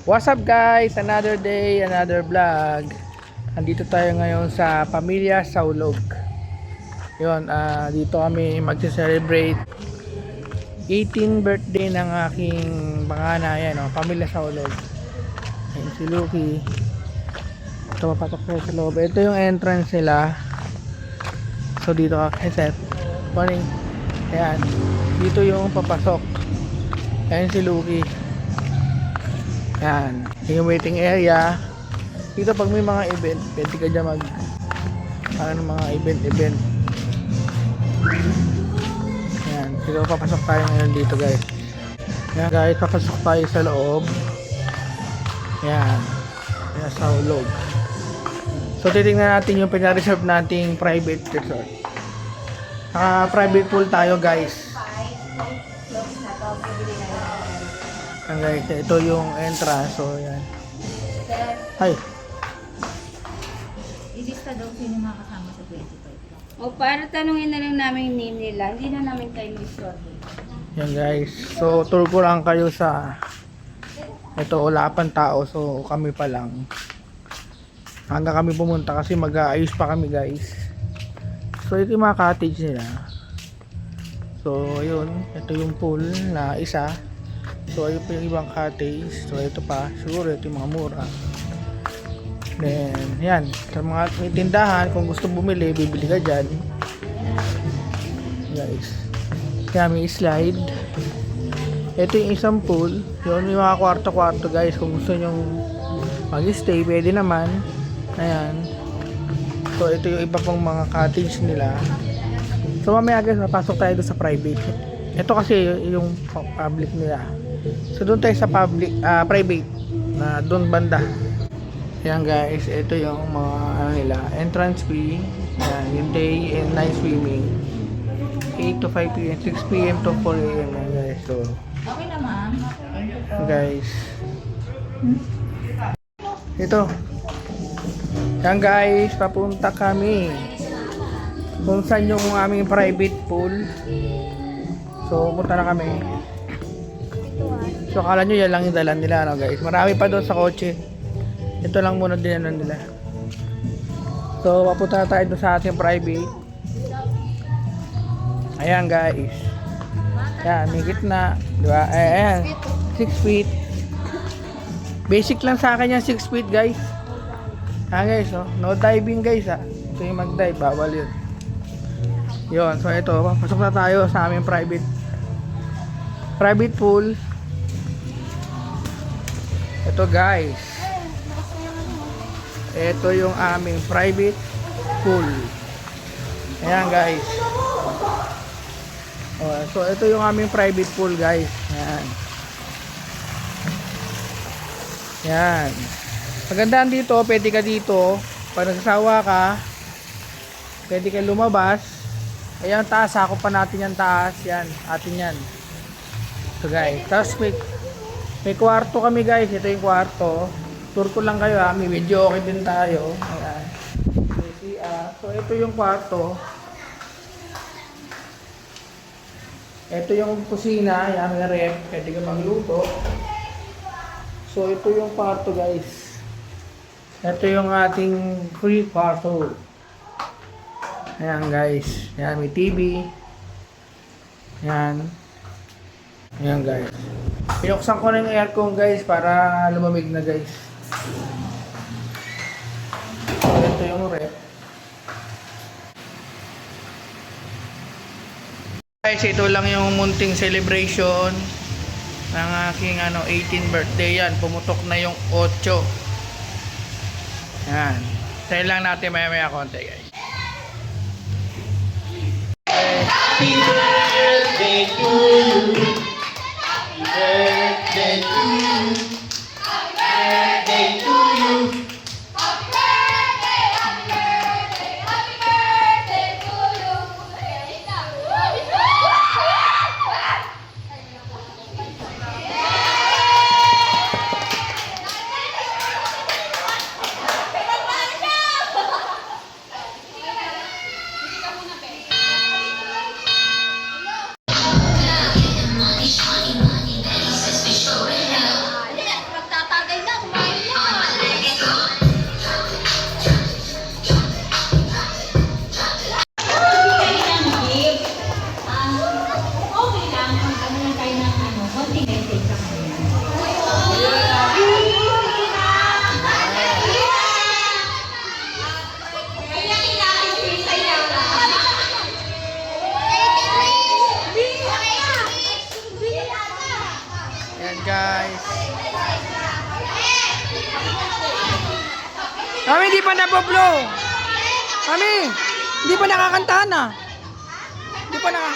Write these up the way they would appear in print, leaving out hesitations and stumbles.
What's up guys? Another day, another vlog. Andito tayo ngayon sa Pamilya Saulog. Yun, dito kami magse-celebrate 18th birthday ng aking panganay. Ayan, Pamilya Saulog. Ayan si Lucky. Ito, mapatok tayo sa loob. Ito yung entrance nila. So dito ka, Seth. Morning. Ayan, dito yung papasok. Ayan si Lucky. Yan, yung waiting area. Dito pag may mga event, pwede ka dyan mga event. Yan, dito papasok tayo ngayon dito guys. Yan guys, papasok tayo sa loob. Yan, yan sa loob. So titingnan natin yung pinareserve nating private resort. Private pool tayo guys. Ang guys, ito yung entrance. So yan. Hi. Ilista daw sino mga kasama sa 25. O para tanungin na lang namin yung name nila, hindi na namin kayo istorbo. Yan guys. So tour ko lang kayo sa ito, wala pang tao. So kami pa lang. Hanggang kami pumunta kasi mag-aayos pa kami guys. So ito yung mga cottage nila. So yun, ito yung pool na isa. So ayun pa yung ibang cottage. So ito pa, siguro ito yung mga mura. Then yan, sa mga may tindahan, kung gusto bumili, bibili ka dyan guys. Kaya may slide. Ito yung isang pool. Yun yung mga kwarto-kwarto guys. Kung gusto nyong mag-stay, pwede naman. Ayan. So ito yung iba pang mga cottage nila. So mamaya guys, mapasok tayo doon sa private. Ito kasi yung public nila. So doon tayo sa private na doon banda. Yan guys, ito yung mga nila, entrance fee. Yan, yung day and night swimming. 8 to 5 p.m, 6 p.m to 4 a.m. Yan guys. So Okay na ma'am. guys. Ito. Yan guys, papunta kami kung saan yung aming private pool. So punta na kami. So akala nyo yan lang yung dalan nila guys. Marami pa doon sa kotse. Ito lang muna dinanan nila. So papunta na tayo doon sa ating private. Ayan guys. Ayan, may gitna, diba? Ayan, 6 feet. Basic lang sa akin yan, 6 feet guys. Ayan guys, no diving guys ha. Ito yung mag-dive, bawal yun. Yun, so ito, pasok na tayo sa aming private pool. Ito guys, ito yung aming private pool. Ayan guys. So ito yung aming private pool guys. Ayan. Ayan. Magandaan dito, pwede ka dito pag nagsasawa ka, pwede ka lumabas. Ayan, taas, sakop pa natin yung taas. Yan, atin yan. So guys, tapos may kwarto kami guys. Ito yung kwarto. Tour ko lang kayo ha. May video okay din tayo. Ayan. So ito yung kwarto. Ito yung kusina. Ayan, may ref. Pwede ka magluto. So ito yung kwarto guys. Ito yung ating free kwarto. Ayan guys. Ayan, may TV. Ayan. Ayan guys. Pinuksan ko na yung aircon guys para lumamig na guys. So ito yung ref. Guys, ito lang yung munting celebration ng aking 18th birthday. Yan, pumutok na yung 8. Yan. Tayo lang natin maya konti guys. Happy birthday to you. Happy birthday to you. Happy birthday to you. Happy birthday, happy birthday, happy birthday to you. Money, money, money, daddy says we show it now. pa naboblow. Mami, hindi pa nakakantahan ah. Hindi pa naka...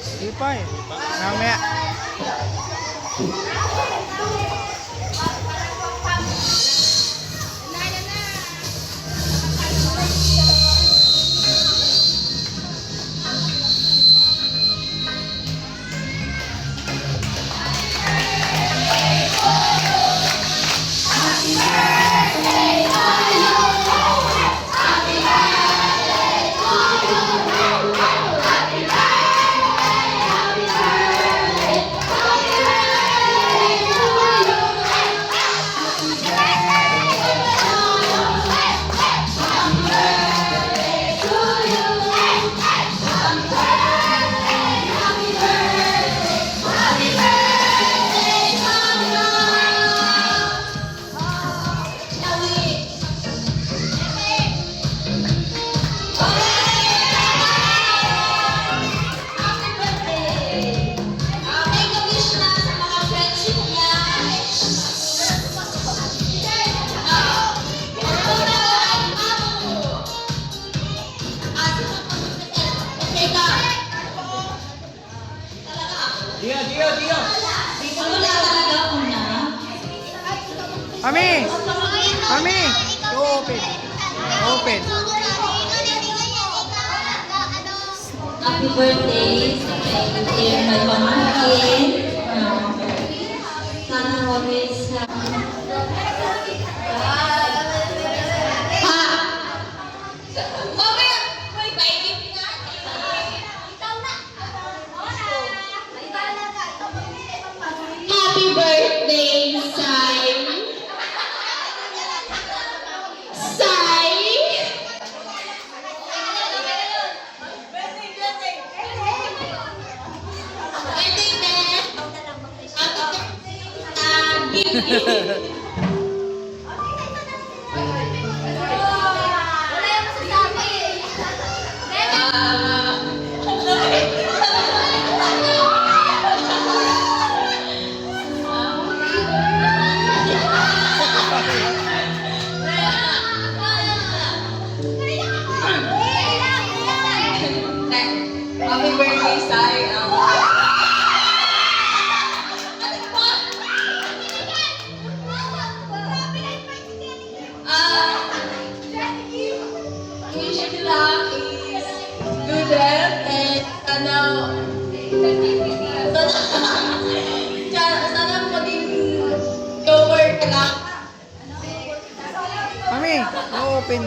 Hindi pa eh. Mamaya. Mami! Mami! Open. Open. Happy birthday sa kay my pamangkin. Sana always Happy birthday, Sai! Sai! Happy birthday, Sai. Wish you luck is good health and sana maging lower ka lang. Mami, open.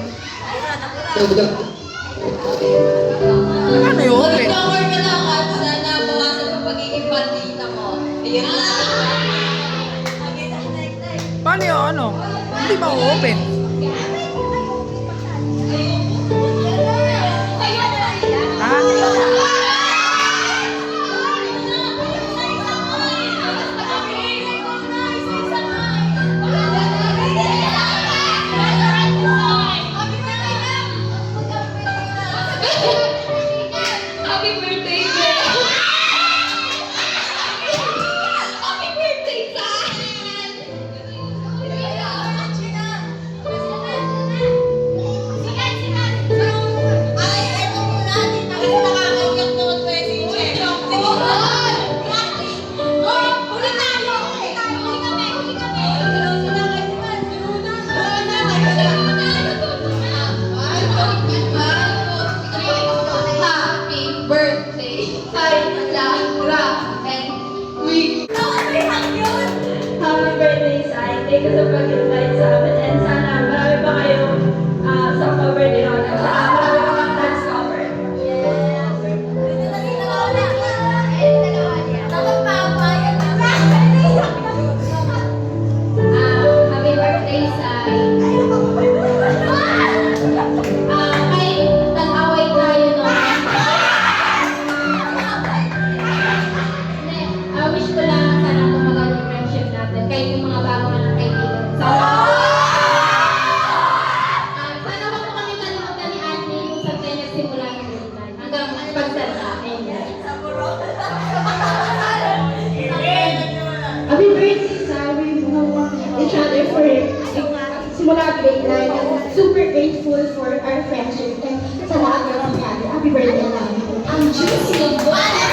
Ano yung open? Maging lower ka lang at sana bawasan ang pagiging bandita mo. Ayun lang. Paano yung ano? Hindi ba open? Ha? Happy birthday, girl! Happy birthday, Ay, eto muna. Di na kasi nakakaiyak na mag-message eh. Huli tayo! Huli kami! Huli kami! Happy birthday, Lagra, and we... Happy birthday, Sai. Thank you sa pag-invite sa amin. And sana marami pa kayong sa birthday honor. Sana marami pa kang dance cover. Happy birthday, Sai. May nag-away tayo noon. Wish ko lang sana tumagal yung friendship natin. Kayo great life. I'm super grateful for our friendship and sa lahat ng nangyari. Happy birthday namin. Ang juicy of water.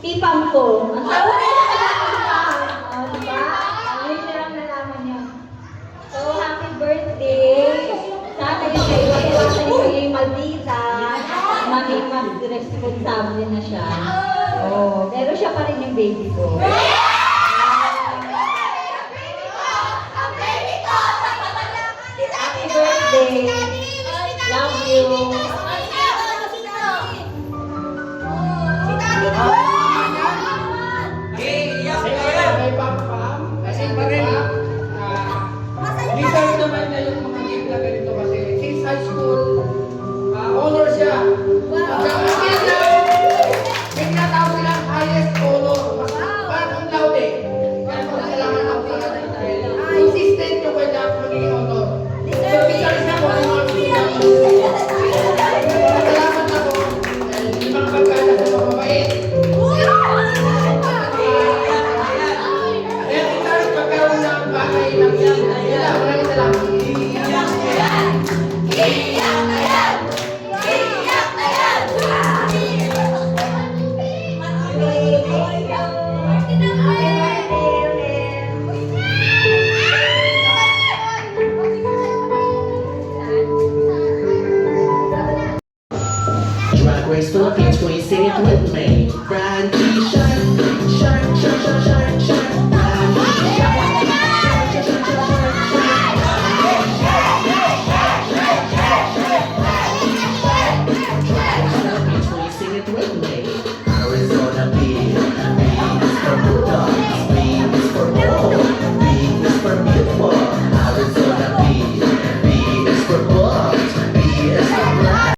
Pipang ko. Ang sabi niya. Diba? Ayun na lang nalaman niya. So, happy birthday. Sana yung iwasan ko yung maldita. Maging mas responsable na siya. Oh, pero siya pa rin yung baby ko. Happy birthday. Love you. Kasi pa rin, deserve naman na yung mga gift na ganito kasi since high school, honor siya. May natawag silang highest honor. Parang loud eh. Kaya magkalaman ako sa kanila dahil consistent yung kanya magiging honor. So, deserve na ko ang mga salamat ako dahil yung mga pagkala ko mababait. Drag Race Philippines 20 with me, Brand